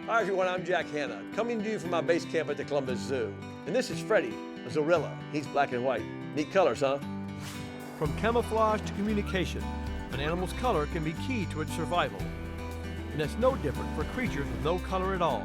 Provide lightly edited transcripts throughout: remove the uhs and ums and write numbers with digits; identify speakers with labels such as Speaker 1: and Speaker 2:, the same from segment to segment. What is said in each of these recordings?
Speaker 1: Hi everyone, I'm Jack Hanna, coming to you from my base camp at the Columbus Zoo. And this is Freddie, a zorilla. He's black and white. Neat colors, huh?
Speaker 2: From camouflage to communication, an animal's color can be key to its survival. And it's no different for creatures with no color at all.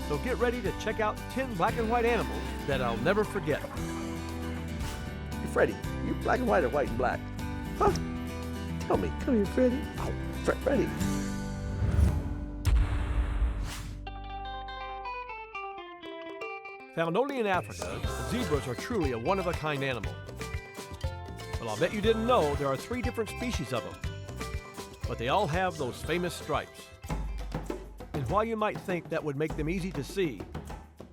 Speaker 2: So get ready to check out 10 black and white animals that I'll never forget.
Speaker 1: Hey Freddie, you black and white or white and black? Huh? Tell me, come here Freddie. Oh, Freddie.
Speaker 2: Found only in Africa, zebras are truly a one-of-a-kind animal. Well, I'll bet you didn't know there are 3 different species of them. But they all have those famous stripes. And while you might think that would make them easy to see,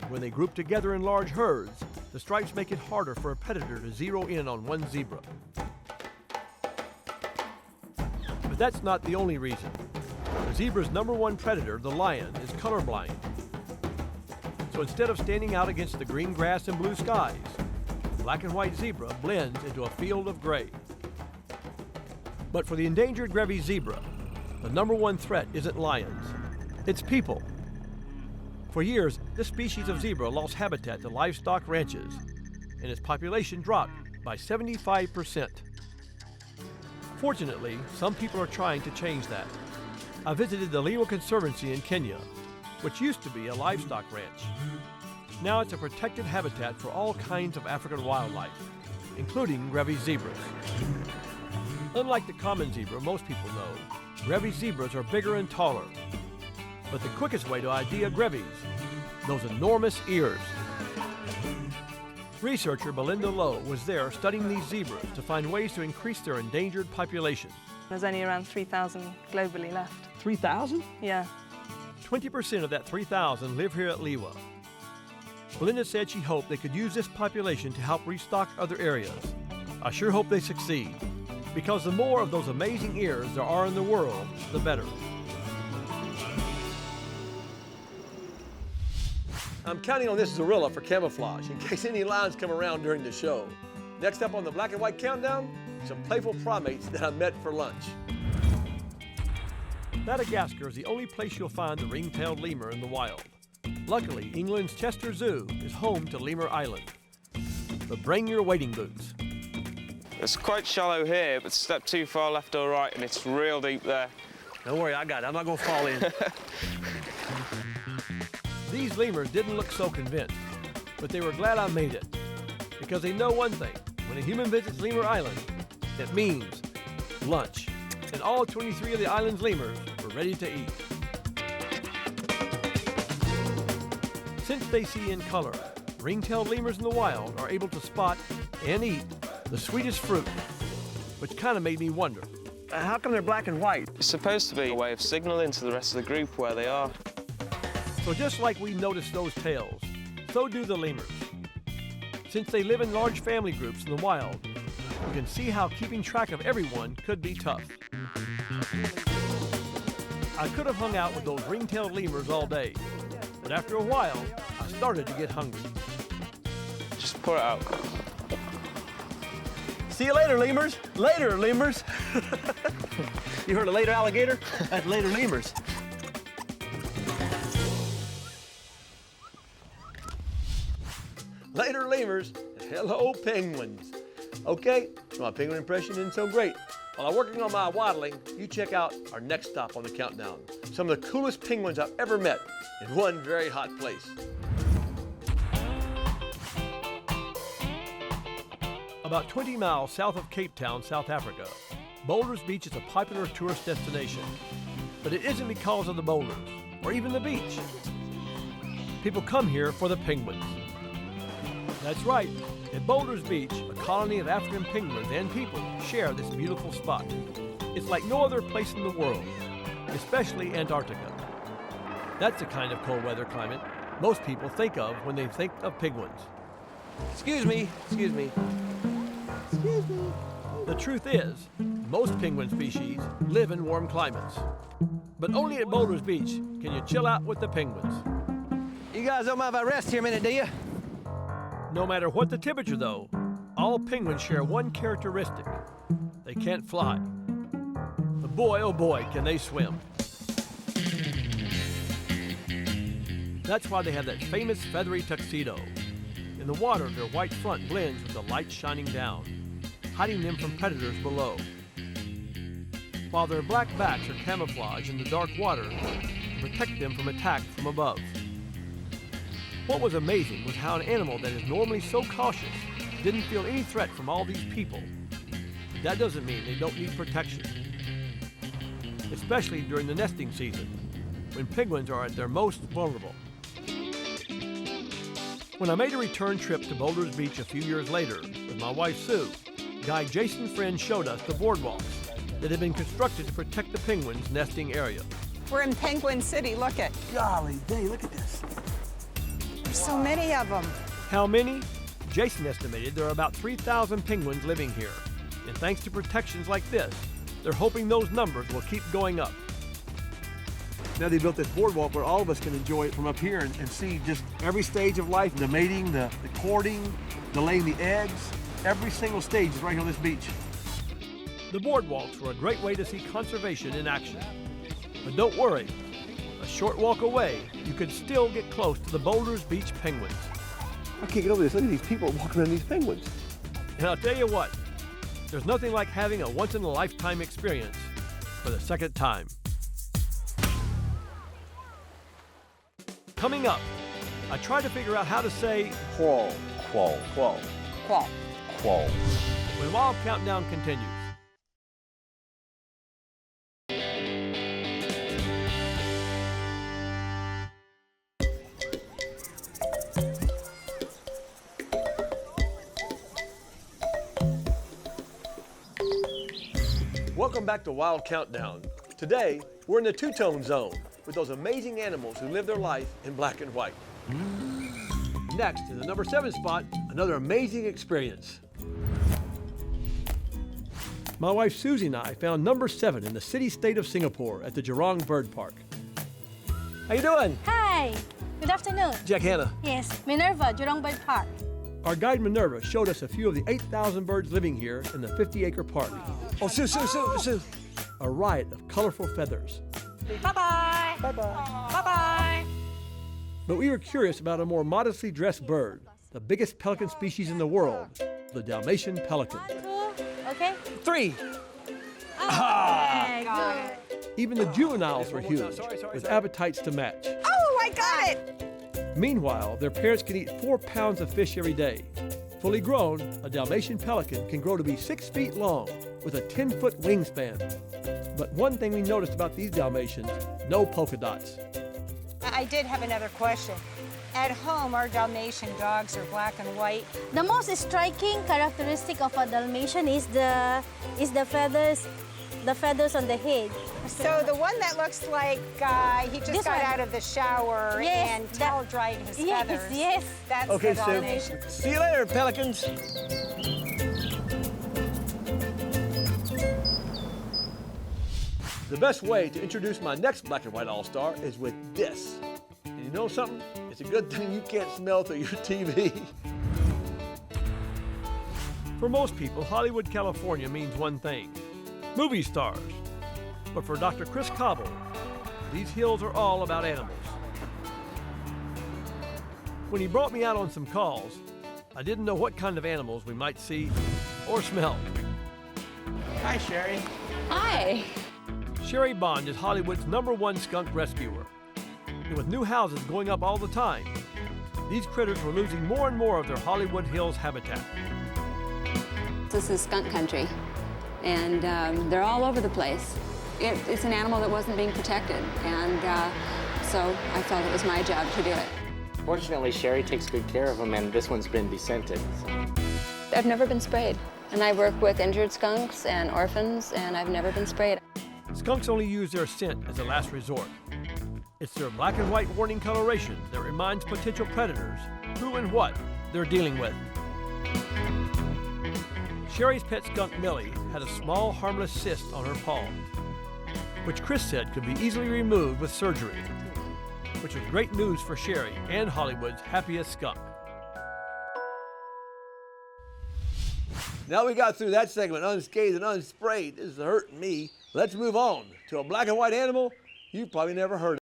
Speaker 2: when they group together in large herds, the stripes make it harder for a predator to zero in on one zebra. But that's not the only reason. The zebra's #1 predator, the lion, is colorblind. So instead of standing out against the green grass and blue skies, the black and white zebra blends into a field of gray. But for the endangered Grevy's zebra, the #1 threat isn't lions, it's people. For years, this species of zebra lost habitat to livestock ranches, and its population dropped by 75%. Fortunately, some people are trying to change that. I visited the Liwa Conservancy in Kenya, which used to be a livestock ranch. Now it's a protected habitat for all kinds of African wildlife, including Grevy's zebras. Unlike the common zebra most people know, Grevy's zebras are bigger and taller. But the quickest way to ID a Grevy's, those enormous ears. Researcher Belinda Lowe was there studying these zebras to find ways to increase their endangered population.
Speaker 3: There's only around 3,000 globally left.
Speaker 1: 3,000?
Speaker 3: Yeah.
Speaker 2: 20% of that 3,000 live here at Liwa. Belinda said she hoped they could use this population to help restock other areas. I sure hope they succeed, because the more of those amazing ears there are in the world, the better.
Speaker 1: I'm counting on this zorilla for camouflage in case any lions come around during the show. Next up on the black and white countdown, some playful primates that I met for lunch.
Speaker 2: Madagascar is the only place you'll find the ring-tailed lemur in the wild. Luckily, England's Chester Zoo is home to Lemur Island. But bring your wading boots.
Speaker 4: It's quite shallow here, but step too far left or right and it's real deep there.
Speaker 1: Don't worry, I got it. I'm not gonna fall in.
Speaker 2: These lemurs didn't look so convinced, but they were glad I made it. Because they know one thing, when a human visits Lemur Island, it means lunch. And all 23 of the island's lemurs were ready to eat. Since they see in color, ring-tailed lemurs in the wild are able to spot and eat the sweetest fruit, which kind of made me wonder.
Speaker 1: How come they're black and white?
Speaker 4: It's supposed to be a way of signaling to the rest of the group where they are.
Speaker 2: So just like we notice those tails, so do the lemurs. Since they live in large family groups in the wild, you can see how keeping track of everyone could be tough. I could have hung out with those ring-tailed lemurs all day, but after a while, I started to get hungry.
Speaker 4: Just pour it out.
Speaker 1: See you later, lemurs. Later, lemurs. You heard of later alligator? That's later lemurs. Later lemurs, hello penguins. Okay, my penguin impression isn't so great. While I'm working on my waddling, you check out our next stop on the countdown. Some of the coolest penguins I've ever met in one very hot place.
Speaker 2: About 20 miles south of Cape Town, South Africa, Boulders Beach is a popular tourist destination. But it isn't because of the boulders, or even the beach. People come here for the penguins. That's right, at Boulders Beach, a colony of African penguins and people share this beautiful spot. It's like no other place in the world, especially Antarctica. That's the kind of cold weather climate most people think of when they think of penguins.
Speaker 1: Excuse me, excuse me. Excuse me.
Speaker 2: The truth is, most penguin species live in warm climates. But only at Boulders Beach can you chill out with the penguins.
Speaker 1: You guys don't mind if I rest here a minute, do you?
Speaker 2: No matter what the temperature though, all penguins share one characteristic. They can't fly. But boy, oh boy, can they swim. That's why they have that famous feathery tuxedo. In the water, their white front blends with the light shining down, hiding them from predators below, while their black backs are camouflaged in the dark water to protect them from attack from above. What was amazing was how an animal that is normally so cautious didn't feel any threat from all these people. That doesn't mean they don't need protection, especially during the nesting season, when penguins are at their most vulnerable. When I made a return trip to Boulders Beach a few years later with my wife Sue, guide Jason Friend showed us the boardwalks that had been constructed to protect the penguins' nesting area.
Speaker 5: We're in Penguin City, look at.
Speaker 1: Golly day, look at this.
Speaker 5: There's so many of them.
Speaker 2: How many? Jason estimated there are about 3,000 penguins living here. And thanks to protections like this, they're hoping those numbers will keep going up.
Speaker 1: Now they built this boardwalk where all of us can enjoy it from up here and see just every stage of life, the mating, the courting, the laying the eggs. Every single stage is right here on this beach.
Speaker 2: The boardwalks were a great way to see conservation in action. But don't worry, a short walk away, you could still get close to the Boulders Beach penguins.
Speaker 1: I can't get over this. Look at these people walking around these penguins.
Speaker 2: And I'll tell you what, there's nothing like having a once-in-a-lifetime experience for the second time. Coming up, I try to figure out how to say
Speaker 1: Qual, qual, qual,
Speaker 5: Qual.
Speaker 1: qual.
Speaker 2: when Wild Countdown continues. Welcome back to Wild Countdown. Today, we're in the two-tone zone with those amazing animals who live their life in black and white. Next, in the number 7 spot, another amazing experience. My wife Susie and I found number 7 in the city-state of Singapore at the Jurong Bird Park. How you doing?
Speaker 6: Hi, good afternoon.
Speaker 2: Jack Hanna.
Speaker 6: Yes, Minerva, Jurong Bird Park.
Speaker 2: Our guide Minerva showed us a few of the 8,000 birds living here in the 50-acre park.
Speaker 1: Oh, Sue.
Speaker 2: A riot of colorful feathers.
Speaker 6: Bye-bye. Bye-bye. Bye-bye.
Speaker 2: But we were curious about a more modestly dressed bird, the biggest pelican species in the world, the Dalmatian pelican.
Speaker 6: 2, okay?
Speaker 1: 3.
Speaker 6: Okay, good.
Speaker 2: Even the juveniles were huge, with appetites to match.
Speaker 5: Oh, I got it!
Speaker 2: Meanwhile, their parents can eat 4 pounds of fish every day. Fully grown, a Dalmatian pelican can grow to be 6 feet long, with a 10-foot wingspan. But one thing we noticed about these Dalmatians, no polka dots.
Speaker 5: I did have another question. At home, our Dalmatian dogs are black and white.
Speaker 6: The most striking characteristic of a Dalmatian is the feathers on the head.
Speaker 5: So the one that looks like he just
Speaker 6: This
Speaker 5: got
Speaker 6: one.
Speaker 5: out of the shower
Speaker 6: Yes,
Speaker 5: and towel dried his feathers.
Speaker 6: Yes.
Speaker 5: That's
Speaker 1: Okay,
Speaker 5: the Dalmatian.
Speaker 1: Sue. See you later, pelicans.
Speaker 2: The best way to introduce my next black and white all-star is with this. And you know something? It's a good thing you can't smell through your TV. For most people, Hollywood, California means one thing: movie stars. But for Dr. Chris Cobble, these hills are all about animals. When he brought me out on some calls, I didn't know what kind of animals we might see or smell.
Speaker 7: Hi, Sherry.
Speaker 6: Hi.
Speaker 2: Sherry Bond is Hollywood's #1 skunk rescuer. And with new houses going up all the time, these critters were losing more and more of their Hollywood Hills habitat.
Speaker 8: This is skunk country, and they're all over the place. It's an animal that wasn't being protected, and so I felt it was my job to do it.
Speaker 7: Fortunately, Sherry takes good care of them, and this one's been descented.
Speaker 8: I've never been sprayed, and I work with injured skunks and orphans, and I've never been sprayed.
Speaker 2: Skunks only use their scent as a last resort. It's their black and white warning coloration that reminds potential predators who and what they're dealing with. Sherry's pet skunk Millie had a small harmless cyst on her paw, which Chris said could be easily removed with surgery, which was great news for Sherry and Hollywood's happiest skunk. Now we got through that segment unscathed and unsprayed. This is hurting me. Let's move on to a black and white animal you've probably never heard of.